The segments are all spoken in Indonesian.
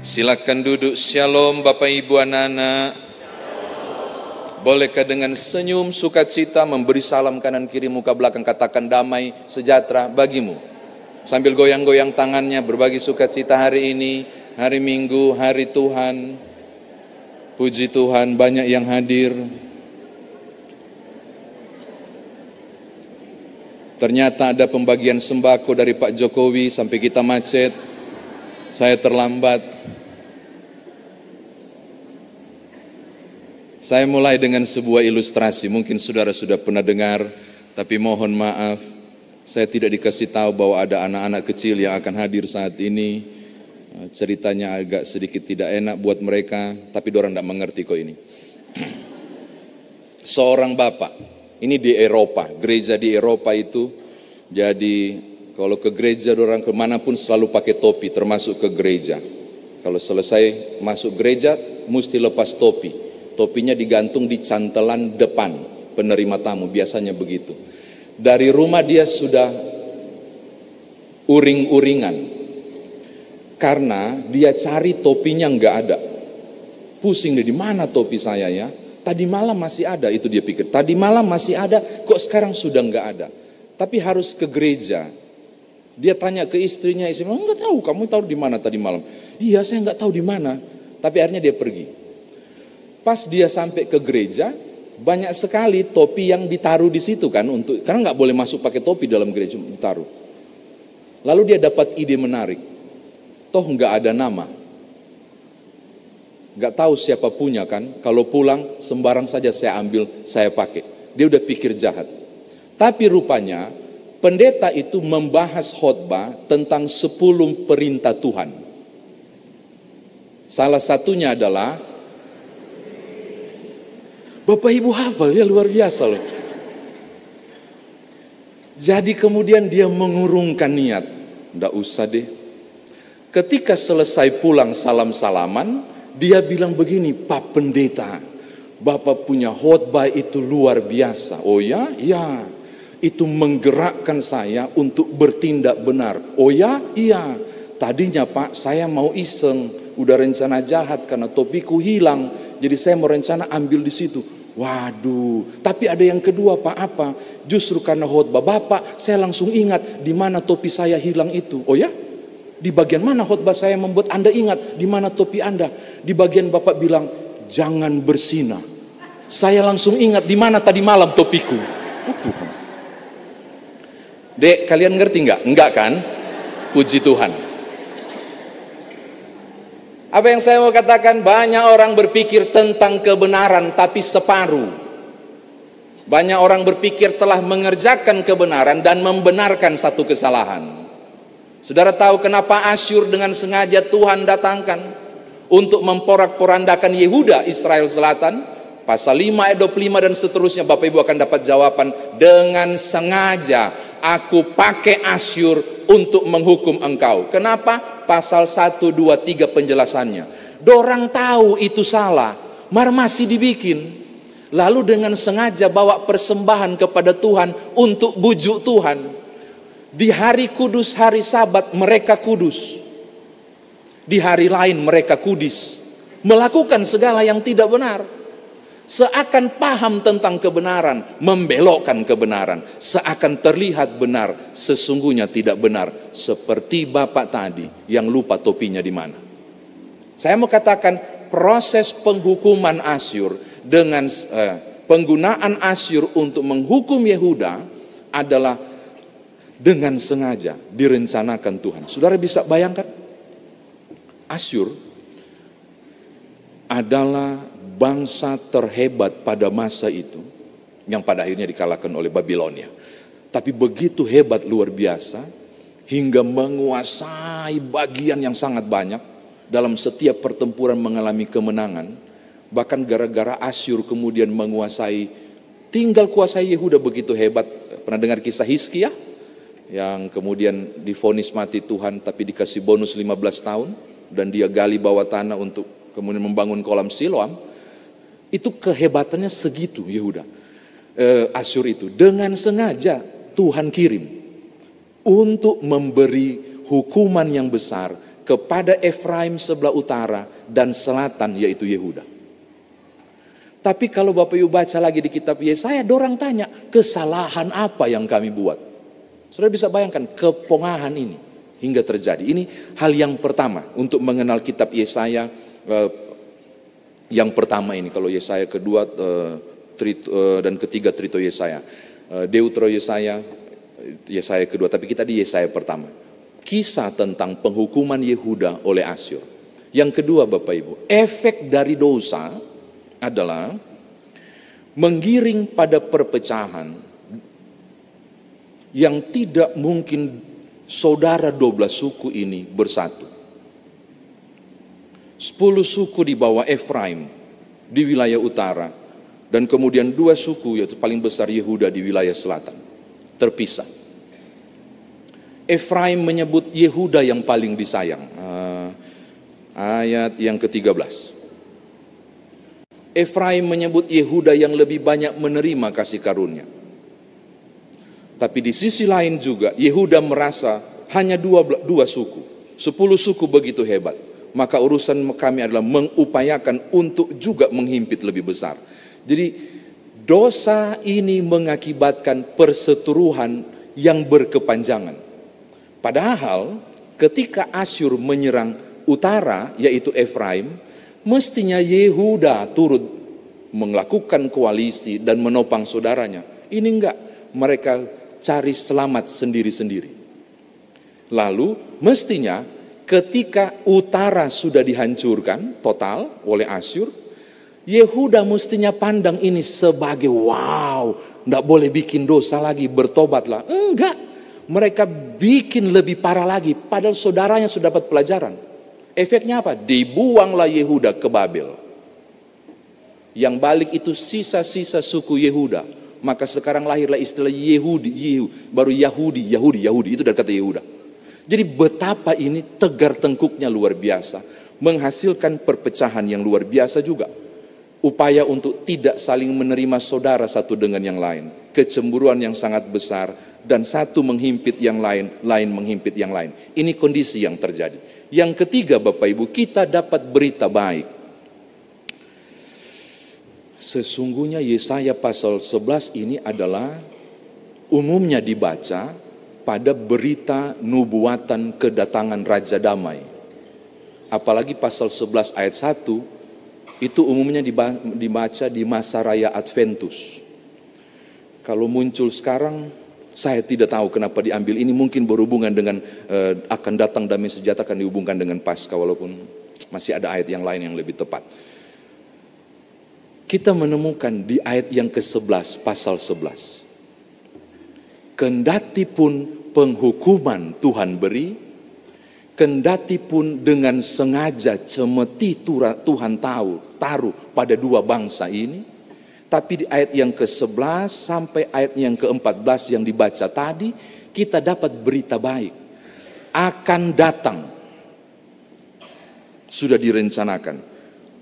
Silakan duduk. Shalom Bapak Ibu anak-anak. Bolehkah dengan senyum sukacita memberi salam kanan kiri muka belakang, katakan damai sejahtera bagimu. Sambil goyang-goyang tangannya berbagi sukacita hari ini, hari Minggu, hari Tuhan. Puji Tuhan banyak yang hadir. Ternyata ada pembagian sembako dari Pak Jokowi sampai kita macet. Saya terlambat. Saya mulai dengan sebuah ilustrasi. Mungkin saudara sudah pernah dengar, tapi mohon maaf, saya tidak dikasih tahu bahwa ada anak-anak kecil yang akan hadir saat ini. Ceritanya agak sedikit tidak enak buat mereka, tapi dorang tidak mengerti kok ini. Seorang bapak, ini di Eropa, gereja di Eropa itu, jadi kalau ke gereja orang kemanapun selalu pakai topi, termasuk ke gereja. Kalau selesai masuk gereja, mesti lepas topi. Topinya digantung di cantelan depan penerima tamu, biasanya begitu. Dari rumah dia sudah uring-uringan, karena dia cari topinya nggak ada. Pusing deh, di mana topi saya ya? Tadi malam masih ada, itu dia pikir. Tadi malam masih ada, kok sekarang sudah nggak ada. Tapi harus ke gereja. Dia tanya ke istrinya, istrinya nggak tahu, kamu tahu di mana tadi malam? Iya, saya nggak tahu di mana. Tapi akhirnya dia pergi. Pas dia sampai ke gereja, banyak sekali topi yang ditaruh di situ kan, karena nggak boleh masuk pakai topi dalam gereja, ditaruh. Lalu dia dapat ide menarik. Toh nggak ada nama, nggak tahu siapa punya kan. Kalau pulang sembarang saja saya ambil, saya pakai. Dia udah pikir jahat. Tapi rupanya pendeta itu membahas khotbah tentang 10 perintah Tuhan. Salah satunya adalah, Bapak Ibu hafal ya, luar biasa loh. Jadi kemudian dia mengurungkan niat, nggak usah deh. Ketika selesai pulang salam-salaman, dia bilang begini, Pak Pendeta, Bapak punya khotbah itu luar biasa. Oh ya? Ya. Itu menggerakkan saya untuk bertindak benar. Oh ya? Iya. Tadinya Pak, saya mau iseng, udah rencana jahat karena topiku hilang. Jadi saya mau rencana ambil di situ. Waduh, tapi ada yang kedua Pak, apa? Justru karena khotbah Bapak, saya langsung ingat di mana topi saya hilang itu. Oh ya? Di bagian mana khotbah saya membuat Anda ingat di mana topi Anda? Di bagian Bapak bilang, jangan bersinah. Saya langsung ingat di mana tadi malam topiku. Oh Tuhan. Dek, kalian ngerti nggak? Enggak kan? Puji Tuhan. Apa yang saya mau katakan, banyak orang berpikir tentang kebenaran tapi separuh. Banyak orang berpikir telah mengerjakan kebenaran dan membenarkan satu kesalahan. Saudara tahu kenapa Asyur dengan sengaja Tuhan datangkan untuk memporak-porandakan Yehuda, Israel Selatan? Pasal 5 ayat 25 dan seterusnya, Bapak Ibu akan dapat jawaban. Dengan sengaja aku pakai Asyur untuk menghukum engkau. Kenapa? Pasal 1, 2, 3 penjelasannya. Dorang tahu itu salah, masih dibikin. Lalu dengan sengaja bawa persembahan kepada Tuhan untuk bujuk Tuhan. Di hari kudus, hari Sabat, mereka kudus. Di hari lain mereka kudis. Melakukan segala yang tidak benar. Seakan paham tentang kebenaran, membelokkan kebenaran. Seakan terlihat benar, sesungguhnya tidak benar. Seperti Bapak tadi yang lupa topinya di mana. Saya mau katakan proses penghukuman Asyur dengan penggunaan Asyur untuk menghukum Yehuda adalah dengan sengaja direncanakan Tuhan. Saudara bisa bayangkan? Asyur adalah bangsa terhebat pada masa itu, yang pada akhirnya dikalahkan oleh Babilonia. Tapi begitu hebat, luar biasa, hingga menguasai bagian yang sangat banyak. Dalam setiap pertempuran mengalami kemenangan. Bahkan gara-gara Asyur kemudian menguasai, tinggal kuasai Yehuda begitu hebat. Pernah dengar kisah Hizkia? Yang kemudian divonis mati Tuhan tapi dikasih bonus 15 tahun. Dan dia gali bawah tanah untuk kemudian membangun kolam Siloam. Itu kehebatannya segitu Yehuda, Asyur itu. Dengan sengaja Tuhan kirim untuk memberi hukuman yang besar kepada Efraim sebelah utara dan selatan, yaitu Yehuda. Tapi kalau Bapak Ibu baca lagi di kitab Yesaya, dorang tanya, kesalahan apa yang kami buat? Saudara bisa bayangkan kepongahan ini hingga terjadi. Ini hal yang pertama untuk mengenal kitab Yesaya yang pertama ini. Kalau Yesaya kedua dan ketiga Trito Yesaya, Deutero Yesaya, Yesaya kedua, tapi kita di Yesaya pertama. Kisah tentang penghukuman Yehuda oleh Asyur. Yang kedua Bapak Ibu, efek dari dosa adalah menggiring pada perpecahan yang tidak mungkin saudara 12 suku ini bersatu. 10 suku di bawah Efraim di wilayah utara, dan kemudian 2 suku yaitu paling besar Yehuda di wilayah selatan, terpisah. Efraim menyebut Yehuda yang paling disayang. Ayat yang ke-13. Efraim menyebut Yehuda yang lebih banyak menerima kasih karunia. Tapi di sisi lain juga Yehuda merasa hanya dua suku. 10 suku begitu hebat. Maka urusan kami adalah mengupayakan untuk juga menghimpit lebih besar. Jadi dosa ini mengakibatkan perseteruan yang berkepanjangan. Padahal ketika Asyur menyerang utara, yaitu Efraim, mestinya Yehuda turut melakukan koalisi dan menopang saudaranya. Ini enggak, mereka cari selamat sendiri-sendiri. Lalu mestinya ketika utara sudah dihancurkan total oleh Asyur, Yehuda mestinya pandang ini sebagai wow, enggak boleh bikin dosa lagi, bertobatlah. Enggak. Mereka bikin lebih parah lagi, padahal saudaranya sudah dapat pelajaran. Efeknya apa? Dibuanglah Yehuda ke Babel. Yang balik itu sisa-sisa suku Yehuda. Maka sekarang lahirlah istilah Yehudi, baru Yahudi, itu dari kata Yehuda. Jadi betapa ini tegar tengkuknya luar biasa, menghasilkan perpecahan yang luar biasa juga. Upaya untuk tidak saling menerima saudara satu dengan yang lain, kecemburuan yang sangat besar, dan satu menghimpit yang lain, lain menghimpit yang lain. Ini kondisi yang terjadi. Yang ketiga Bapak Ibu, kita dapat berita baik. Sesungguhnya Yesaya pasal 11 ini adalah umumnya dibaca pada berita nubuatan kedatangan Raja Damai. Apalagi pasal 11 ayat 1, itu umumnya dibaca di masa raya Adventus. Kalau muncul sekarang, saya tidak tahu kenapa diambil ini, mungkin berhubungan dengan akan datang damai sejahtera, akan dihubungkan dengan Paskah, walaupun masih ada ayat yang lain yang lebih tepat. Kita menemukan di ayat yang ke-11, pasal 11. Kendati pun penghukuman Tuhan beri, kendati pun dengan sengaja cemeti Tuhan taruh pada dua bangsa ini, tapi di ayat yang ke-11 sampai ayat yang ke-14 yang dibaca tadi, kita dapat berita baik. Akan datang, sudah direncanakan,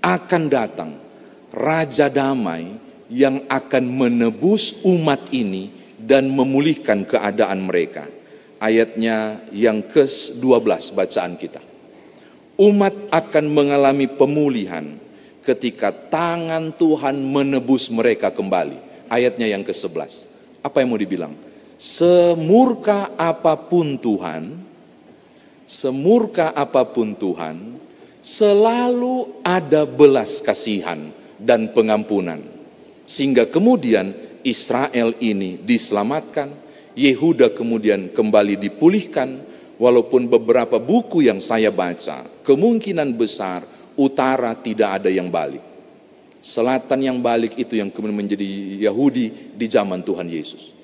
akan datang Raja Damai yang akan menebus umat ini dan memulihkan keadaan mereka. Ayatnya yang ke-12 bacaan kita. Umat akan mengalami pemulihan ketika tangan Tuhan menebus mereka kembali. Ayatnya yang ke-11. Apa yang mau dibilang? Semurka apapun Tuhan, selalu ada belas kasihan dan pengampunan. Sehingga kemudian Israel ini diselamatkan, Yehuda kemudian kembali dipulihkan, walaupun beberapa buku yang saya baca, kemungkinan besar utara tidak ada yang balik. Selatan yang balik itu yang kemudian menjadi Yahudi di zaman Tuhan Yesus.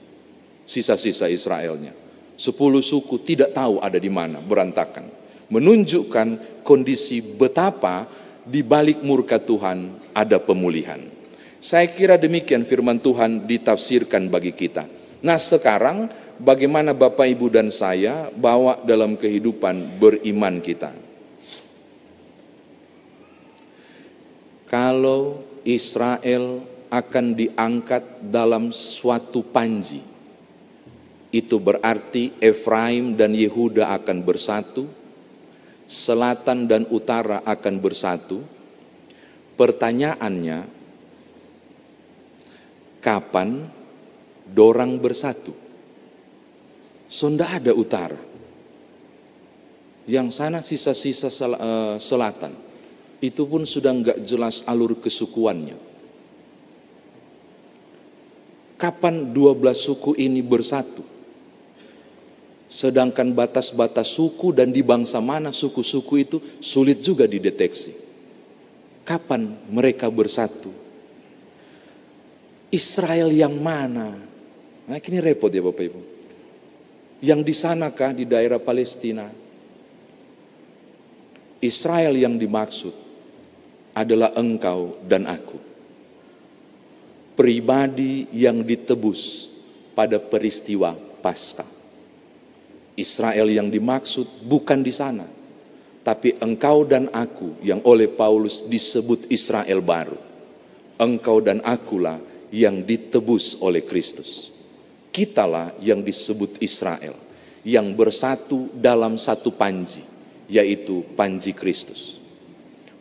Sisa-sisa Israelnya. 10 suku tidak tahu ada di mana, berantakan. Menunjukkan kondisi betapa di balik murka Tuhan ada pemulihan. Saya kira demikian firman Tuhan ditafsirkan bagi kita. Nah sekarang bagaimana Bapak Ibu dan saya bawa dalam kehidupan beriman kita. Kalau Israel akan diangkat dalam suatu panji, itu berarti Efraim dan Yehuda akan bersatu. selatan dan utara akan bersatu. Pertanyaannya, kapan dorang bersatu? So, ndak ada utara. Yang sana sisa-sisa selatan. Itu pun sudah enggak jelas alur kesukuannya. Kapan 12 suku ini bersatu? Sedangkan batas-batas suku dan di bangsa mana suku-suku itu sulit juga dideteksi. Kapan mereka bersatu? Israel yang mana? Nah, ini repot ya Bapak Ibu. Yang di sanakah di daerah Palestina? Israel yang dimaksud adalah engkau dan aku. Pribadi yang ditebus pada peristiwa Paskah. Israel yang dimaksud bukan di sana, tapi engkau dan aku yang oleh Paulus disebut Israel baru. Engkau dan akulah yang ditebus oleh Kristus. Kitalah yang disebut Israel, yang bersatu dalam satu panji, yaitu panji Kristus.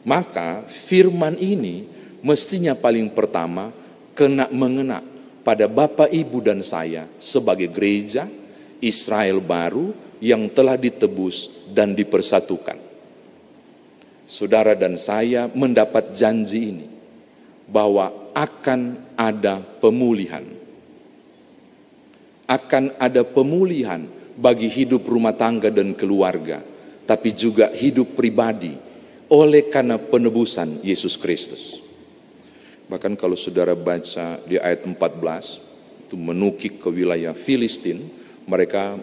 Maka firman ini mestinya paling pertama kena mengena pada Bapak Ibu dan saya sebagai gereja Israel baru yang telah ditebus dan dipersatukan. Saudara dan saya mendapat janji ini bahwa akan ada pemulihan. Akan ada pemulihan bagi hidup rumah tangga dan keluarga, tapi juga hidup pribadi oleh karena penebusan Yesus Kristus. Bahkan kalau saudara baca di ayat 14, itu menukik ke wilayah Filistin, mereka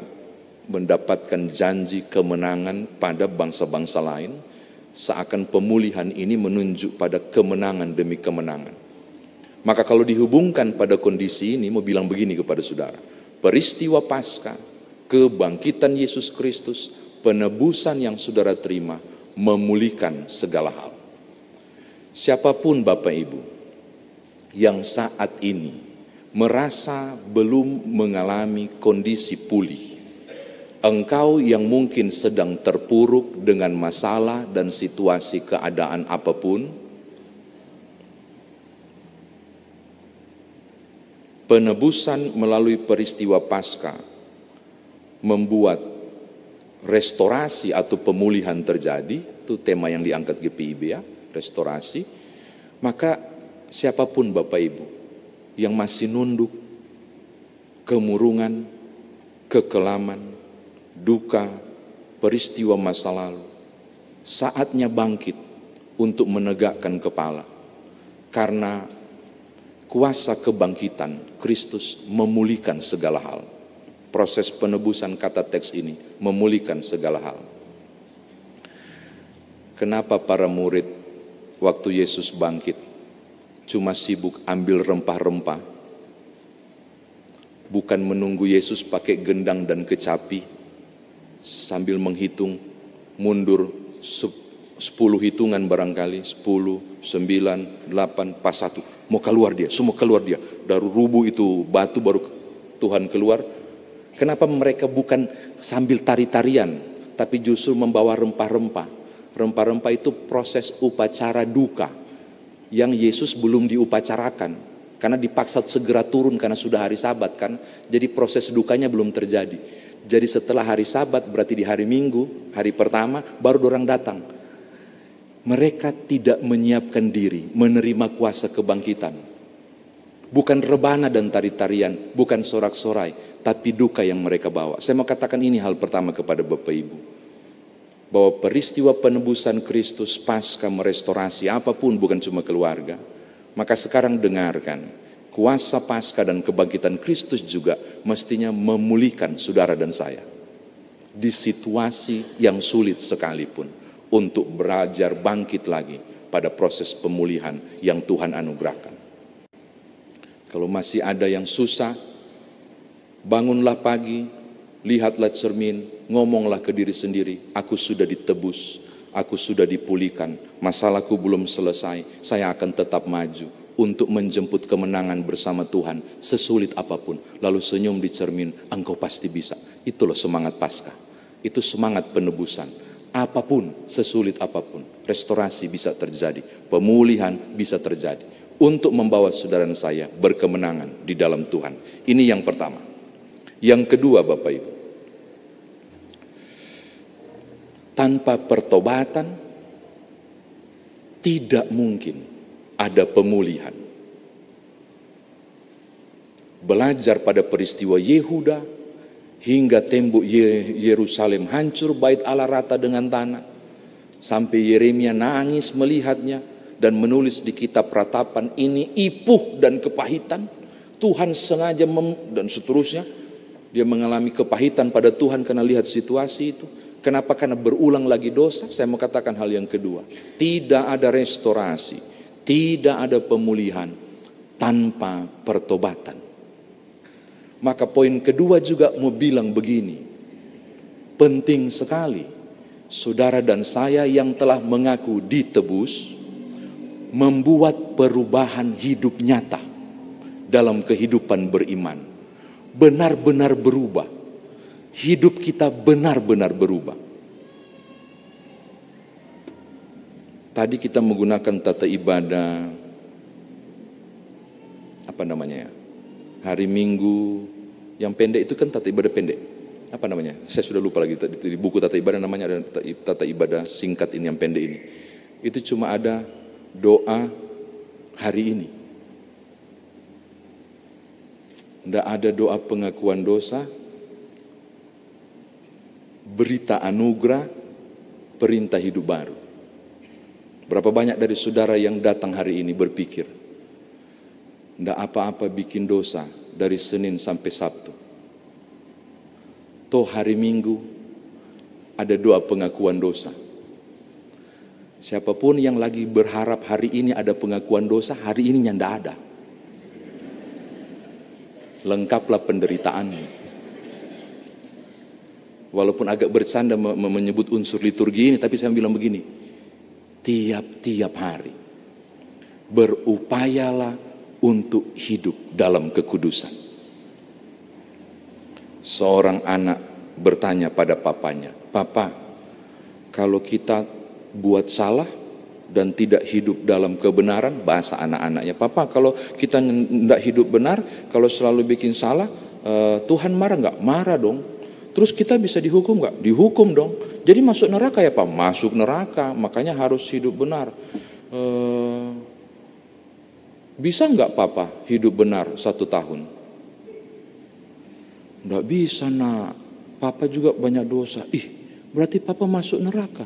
mendapatkan janji kemenangan pada bangsa-bangsa lain, seakan pemulihan ini menunjuk pada kemenangan demi kemenangan. Maka kalau dihubungkan pada kondisi ini, mau bilang begini kepada saudara, peristiwa Paskah, kebangkitan Yesus Kristus, penebusan yang saudara terima, memulihkan segala hal. Siapapun Bapak Ibu yang saat ini merasa belum mengalami kondisi pulih, engkau yang mungkin sedang terpuruk dengan masalah dan situasi keadaan apapun, penebusan melalui peristiwa Paskah membuat restorasi atau pemulihan terjadi. Itu tema yang diangkat GPIB ya, restorasi. Maka siapapun Bapak Ibu yang masih nunduk, kemurungan, kekelaman, duka, peristiwa masa lalu, saatnya bangkit untuk menegakkan kepala. Karena kuasa kebangkitan Kristus memulihkan segala hal. Proses penebusan kata teks ini memulihkan segala hal. Kenapa para murid waktu Yesus bangkit cuma sibuk ambil rempah-rempah, bukan menunggu Yesus pakai gendang dan kecapi sambil menghitung mundur 10 hitungan barangkali, 10, 9, 8, pas 1, mau keluar dia, semua keluar dia, dari rubuh itu batu baru Tuhan keluar. Kenapa mereka bukan sambil tari-tarian, tapi justru membawa rempah-rempah. Rempah-rempah itu proses upacara duka yang Yesus belum diupacarakan, karena dipaksa segera turun karena sudah hari Sabat kan, jadi proses dukanya belum terjadi. Jadi setelah hari Sabat, berarti di hari Minggu, hari pertama, baru orang datang. Mereka tidak menyiapkan diri menerima kuasa kebangkitan. Bukan rebana dan tari-tarian, bukan sorak-sorai, tapi duka yang mereka bawa. Saya mau katakan ini hal pertama kepada Bapak Ibu, bahwa peristiwa penebusan Kristus Paskah merestorasi apapun, bukan cuma keluarga. Maka sekarang dengarkan, kuasa Paskah dan kebangkitan Kristus juga mestinya memulihkan saudara dan saya di situasi yang sulit sekalipun, untuk belajar bangkit lagi pada proses pemulihan yang Tuhan anugerahkan. Kalau masih ada yang susah, bangunlah pagi, lihatlah cermin, ngomonglah ke diri sendiri, aku sudah ditebus, aku sudah dipulihkan, masalahku belum selesai, saya akan tetap maju untuk menjemput kemenangan bersama Tuhan, sesulit apapun. Lalu senyum di cermin, engkau pasti bisa. Itu loh semangat Paskah, itu semangat penebusan. Apapun, sesulit apapun, restorasi bisa terjadi, pemulihan bisa terjadi untuk membawa saudara dan saya berkemenangan di dalam Tuhan. Ini yang pertama. Yang kedua, Bapak Ibu, tanpa pertobatan tidak mungkin ada pemulihan. Belajar pada peristiwa Yehuda, hingga tembok Yerusalem hancur, bait Allah rata dengan tanah. Sampai Yeremia nangis melihatnya dan menulis di kitab ratapan, ini ipuh dan kepahitan. Tuhan sengaja dan seterusnya. Dia mengalami kepahitan pada Tuhan karena lihat situasi itu. Kenapa? Karena berulang lagi dosa. Saya mau katakan hal yang kedua. Tidak ada restorasi, tidak ada pemulihan tanpa pertobatan. Maka poin kedua juga mau bilang begini, penting sekali saudara dan saya yang telah mengaku ditebus membuat perubahan hidup nyata dalam kehidupan beriman. Benar-benar berubah. Hidup kita benar-benar berubah. Tadi kita menggunakan tata ibadah, apa namanya ya? Hari Minggu yang pendek itu kan tata ibadah pendek. Apa namanya? Saya sudah lupa lagi. Di buku tata ibadah namanya ada tata ibadah singkat ini yang pendek ini. Itu cuma ada doa hari ini. Tidak ada doa pengakuan dosa, berita anugerah, perintah hidup baru. Berapa banyak dari saudara yang datang hari ini berpikir, tidak apa-apa bikin dosa dari Senin sampai Sabtu. Toh hari Minggu ada doa pengakuan dosa. Siapapun yang lagi berharap hari ini ada pengakuan dosa, hari ini tidak ada. Lengkaplah penderitaanmu. Walaupun agak bercanda menyebut unsur liturgi ini, tapi saya bilang begini, tiap-tiap hari berupayalah untuk hidup dalam kekudusan. Seorang anak bertanya pada papanya, "Papa, kalau kita buat salah dan tidak hidup dalam kebenaran," bahasa anak-anaknya, "Papa, kalau kita tidak hidup benar, kalau selalu bikin salah, Tuhan marah nggak?" "Marah dong." "Terus kita bisa dihukum nggak?" "Dihukum dong." "Jadi masuk neraka ya Pak?" "Masuk neraka, makanya harus hidup benar." "Bisa nggak Papa hidup benar 1 tahun?" "Nggak bisa nak, Papa juga banyak dosa." "Ih, berarti Papa masuk neraka."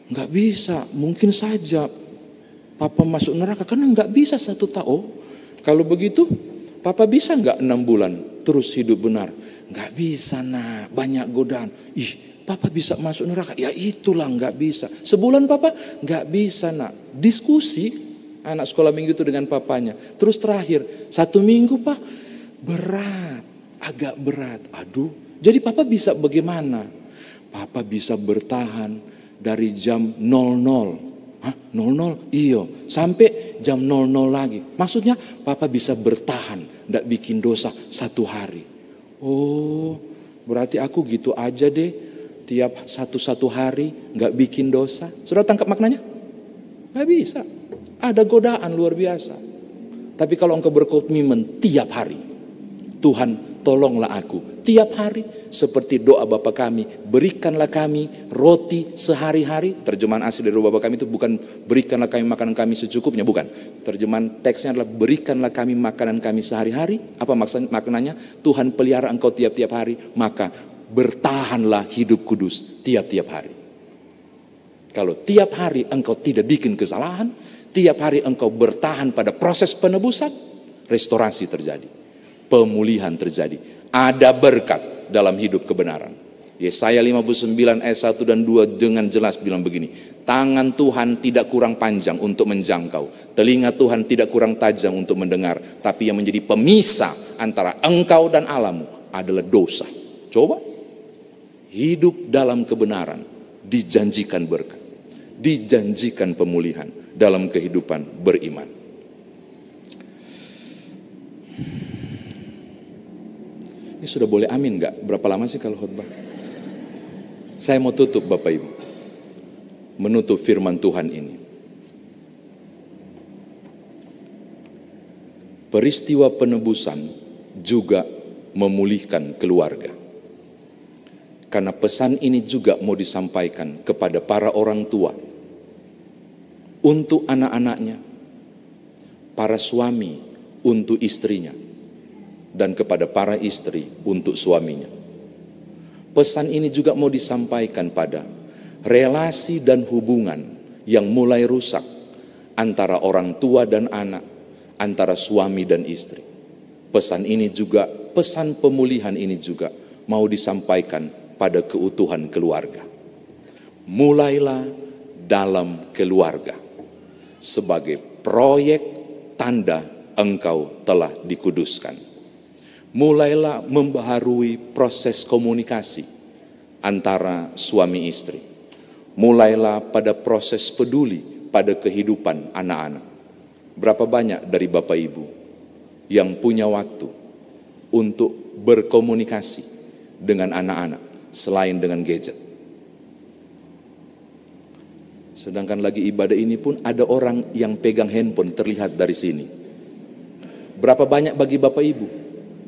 "Nggak bisa, mungkin saja Papa masuk neraka karena nggak bisa 1 tahun." "Oh, kalau begitu Papa bisa nggak 6 bulan terus hidup benar?" "Nggak bisa nak, banyak godaan." "Ih, Papa bisa masuk neraka." "Ya itulah nggak bisa." "Sebulan Papa?" "Nggak bisa nak." Diskusi anak sekolah minggu itu dengan papanya. Terus terakhir 1 minggu Pak, berat, agak berat. "Aduh, jadi Papa bisa bagaimana?" "Papa bisa bertahan dari jam 00." "Hah, 00? Iyo, sampai jam 00 lagi." "Maksudnya Papa bisa bertahan, tidak bikin dosa 1 hari." "Oh, berarti aku gitu aja deh, tiap satu hari nggak bikin dosa." Sudah tangkap maknanya? Nggak bisa. Ada godaan luar biasa. Tapi kalau engkau berkomitmen tiap hari, "Tuhan, tolonglah aku tiap hari seperti doa Bapa kami, berikanlah kami roti sehari-hari." Terjemahan asli dari doa Bapa kami itu bukan berikanlah kami makanan kami secukupnya, bukan. Terjemahan teksnya adalah berikanlah kami makanan kami sehari-hari. Apa maknanya? Tuhan pelihara engkau tiap-tiap hari, maka bertahanlah hidup kudus tiap-tiap hari. Kalau tiap hari engkau tidak bikin kesalahan, tiap hari engkau bertahan pada proses penebusan, restorasi terjadi, pemulihan terjadi, ada berkat dalam hidup kebenaran. Yesaya 59 ayat 1 dan 2 dengan jelas bilang begini, "Tangan Tuhan tidak kurang panjang untuk menjangkau, telinga Tuhan tidak kurang tajam untuk mendengar, tapi yang menjadi pemisah antara engkau dan Allahmu adalah dosa." Coba, hidup dalam kebenaran dijanjikan berkat, dijanjikan pemulihan dalam kehidupan beriman. Ini sudah boleh amin nggak? Berapa lama sih kalau khotbah? Saya mau tutup Bapak Ibu, menutup firman Tuhan ini. Peristiwa penebusan juga memulihkan keluarga. Karena pesan ini juga mau disampaikan kepada para orang tua, untuk anak-anaknya, para suami untuk istrinya, dan kepada para istri untuk suaminya. Pesan ini juga mau disampaikan pada relasi dan hubungan yang mulai rusak antara orang tua dan anak, antara suami dan istri. Pesan ini juga, pesan pemulihan ini juga mau disampaikan pada keutuhan keluarga. Mulailah dalam keluarga sebagai proyek tanda engkau telah dikuduskan. Mulailah membaharui proses komunikasi antara suami istri. Mulailah pada proses peduli pada kehidupan anak-anak. Berapa banyak dari Bapak Ibu yang punya waktu untuk berkomunikasi dengan anak-anak selain dengan gadget? Sedangkan lagi ibadah ini pun ada orang yang pegang handphone terlihat dari sini. Berapa banyak bagi Bapak Ibu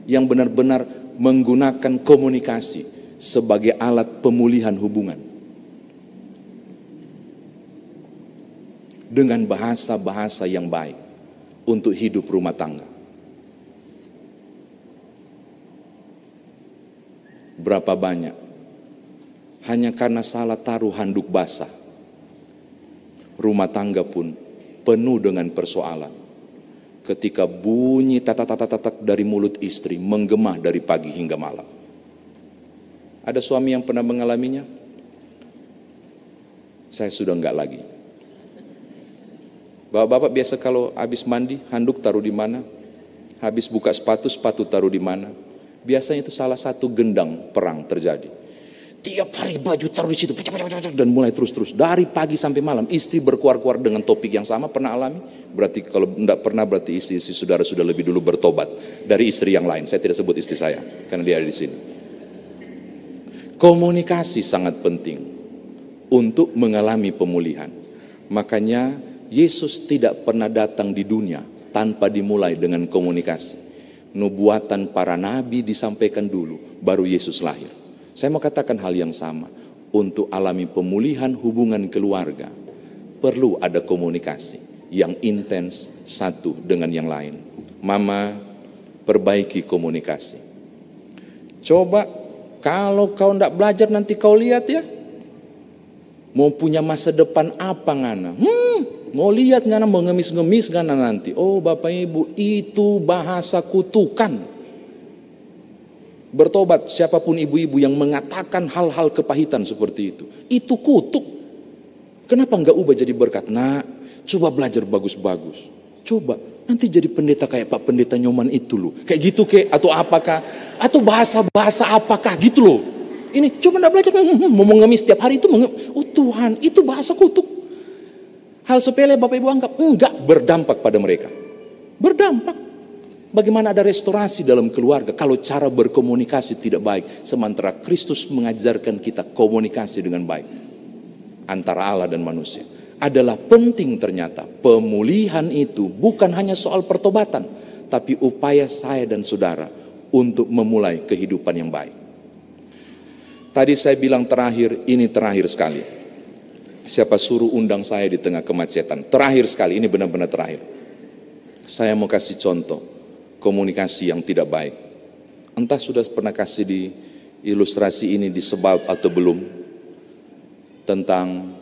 yang benar-benar menggunakan komunikasi sebagai alat pemulihan hubungan dengan bahasa-bahasa yang baik untuk hidup rumah tangga? Berapa banyak hanya karena salah taruh handuk basah, rumah tangga pun penuh dengan persoalan. Ketika bunyi tatak dari mulut istri menggema dari pagi hingga malam. Ada suami yang pernah mengalaminya? Saya sudah enggak lagi. Bapak-bapak biasa kalau habis mandi, handuk taruh di mana? Habis buka sepatu, sepatu taruh di mana? Biasanya itu salah satu gendang perang terjadi. Tiap hari baju taruh di situ, dan mulai terus-terus dari pagi sampai malam. Istri berkuar-kuar dengan topik yang sama. Pernah alami? Berarti kalau tidak pernah, berarti istri saudara sudah lebih dulu bertobat dari istri yang lain. Saya tidak sebut istri saya karena dia ada di sini. Komunikasi sangat penting untuk mengalami pemulihan. Makanya Yesus tidak pernah datang di dunia tanpa dimulai dengan komunikasi. Nubuatan para nabi disampaikan dulu, baru Yesus lahir. Saya mau katakan hal yang sama. Untuk alami pemulihan hubungan keluarga, perlu ada komunikasi yang intens satu dengan yang lain. Mama, perbaiki komunikasi. Coba kalau kau tidak belajar nanti kau lihat ya. Mau punya masa depan apa ngana? Mau lihat ngana, mau ngemis-ngemis ngana nanti. Oh Bapak Ibu, itu bahasa kutukan. Bertobat siapapun ibu-ibu yang mengatakan hal-hal kepahitan seperti itu kutuk. Kenapa enggak ubah jadi berkat? Nah, coba belajar bagus-bagus. Coba nanti jadi pendeta kayak Pak Pendeta Nyoman itu loh. Kayak gitu atau apakah? Atau bahasa-bahasa apakah gitu loh. Ini coba enggak belajar, mau mengemis setiap hari itu. Oh Tuhan, itu bahasa kutuk. Hal sepele Bapak Ibu anggap enggak berdampak pada mereka. Berdampak. Bagaimana ada restorasi dalam keluarga kalau cara berkomunikasi tidak baik, sementara Kristus mengajarkan kita komunikasi dengan baik antara Allah dan manusia. Adalah penting ternyata. Pemulihan itu bukan hanya soal pertobatan, tapi upaya saya dan saudara untuk memulai kehidupan yang baik. Tadi saya bilang terakhir, ini terakhir sekali. Siapa suruh undang saya di tengah kemacetan? Terakhir sekali, ini benar-benar terakhir. Saya mau kasih contoh komunikasi yang tidak baik. Entah sudah pernah kasih di ilustrasi ini di Sebald atau belum, tentang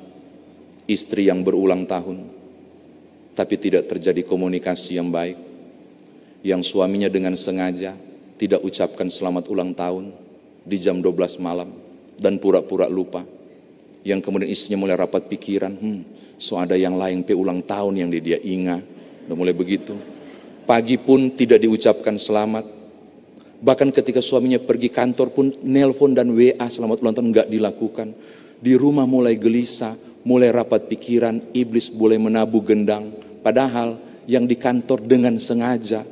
istri yang berulang tahun tapi tidak terjadi komunikasi yang baik, yang suaminya dengan sengaja tidak ucapkan selamat ulang tahun di jam 12 malam dan pura-pura lupa, yang kemudian istrinya mulai rapat pikiran, so ada yang lain ulang tahun yang dia ingat, udah mulai begitu. Pagi pun tidak diucapkan selamat. Bahkan ketika suaminya pergi kantor pun nelpon dan WA selamat ulang tahun enggak dilakukan. Di rumah mulai gelisah, mulai rapat pikiran, iblis boleh menabuh gendang. Padahal yang di kantor dengan sengaja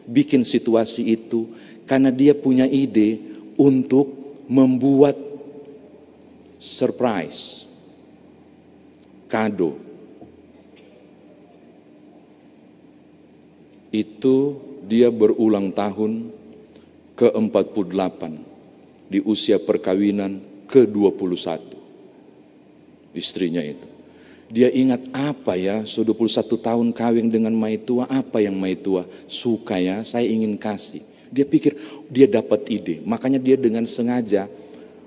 bikin situasi itu karena dia punya ide untuk membuat surprise, kado. Itu dia berulang tahun ke-48 di usia perkawinan ke-21. Istrinya itu. Dia ingat apa ya, sudah 21 tahun kawin dengan Maitua, apa yang Maitua suka ya, saya ingin kasih. Dia pikir, dia dapat ide. Makanya dia dengan sengaja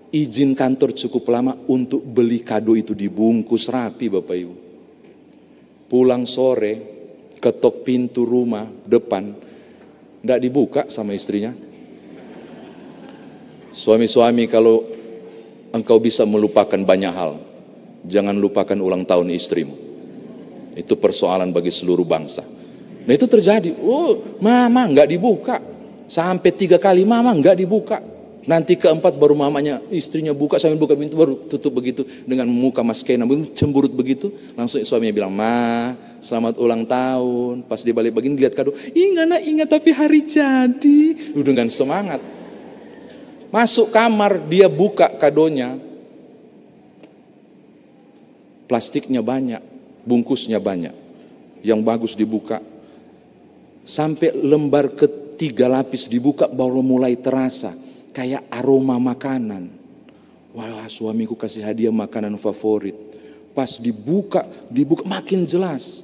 izin kantor cukup lama untuk beli kado itu dibungkus rapi Bapak Ibu. Pulang sore, ketok pintu rumah depan, tidak dibuka sama istrinya. Suami-suami, kalau engkau bisa melupakan banyak hal, jangan lupakan ulang tahun istrimu. Itu persoalan bagi seluruh bangsa. Nah itu terjadi. Oh, mama nggak dibuka. Sampai 3 kali mama nggak dibuka. Nanti keempat baru mamanya, istrinya buka, sambil buka pintu baru tutup begitu dengan muka maskena, cemburut begitu. Langsung suaminya bilang, "Ma, selamat ulang tahun." Pas dia balik begini lihat kado, ingat tapi hari jadi. Udah dengan semangat. Masuk kamar, dia buka kadonya. Plastiknya banyak, bungkusnya banyak. Yang bagus dibuka. Sampai lembar ke-3 lapis dibuka baru mulai terasa. Kayak aroma makanan. Wah, suamiku kasih hadiah makanan favorit. Pas dibuka makin jelas.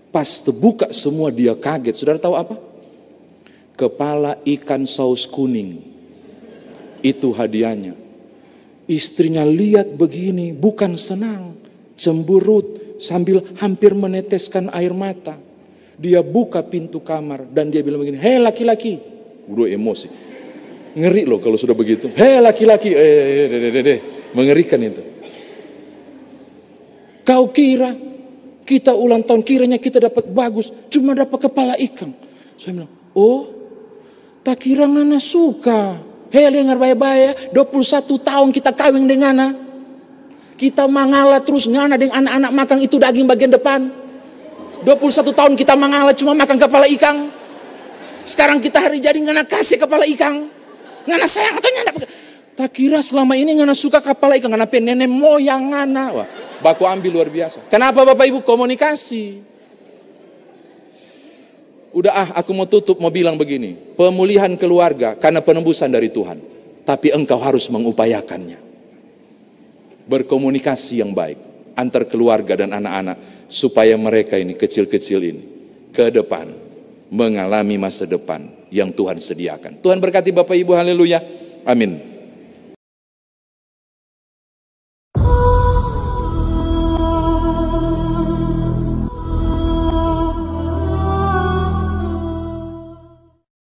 Pas terbuka semua dia kaget. Saudara tahu apa? Kepala ikan saus kuning. Itu hadiahnya. Istrinya lihat begini, bukan senang, cemburut sambil hampir meneteskan air mata. Dia buka pintu kamar dan dia bilang begini, "Hei laki-laki." Udah emosi. Ngeri loh kalau sudah begitu. Hei laki-laki, mengerikan itu. Kau kira kita ulang tahun, kiranya kita dapat bagus, cuma dapat kepala ikan. Saya bilang, oh, tak kira ngana suka. Hei dengar baik-baik, 21 tahun kita kawin dengan ngana. Kita mangala terus ngana dengan anak-anak makan itu daging bagian depan. 21 tahun kita mangala cuma makan kepala ikan. Sekarang kita hari jadi ngana kasih kepala ikan. Ngana sayang atau nyana? Tak kira selama ini ngana suka kepala ikan, ngana nenek moyang ngana. Wah, baku ambil luar biasa. Kenapa Bapak Ibu? Komunikasi. Udah aku mau tutup, mau bilang begini. Pemulihan keluarga karena penembusan dari Tuhan. Tapi engkau harus mengupayakannya. Berkomunikasi yang baik antar keluarga dan anak-anak. Supaya mereka ini kecil-kecil ini ke depan mengalami masa depan yang Tuhan sediakan. Tuhan berkati Bapak Ibu, haleluya. Amin.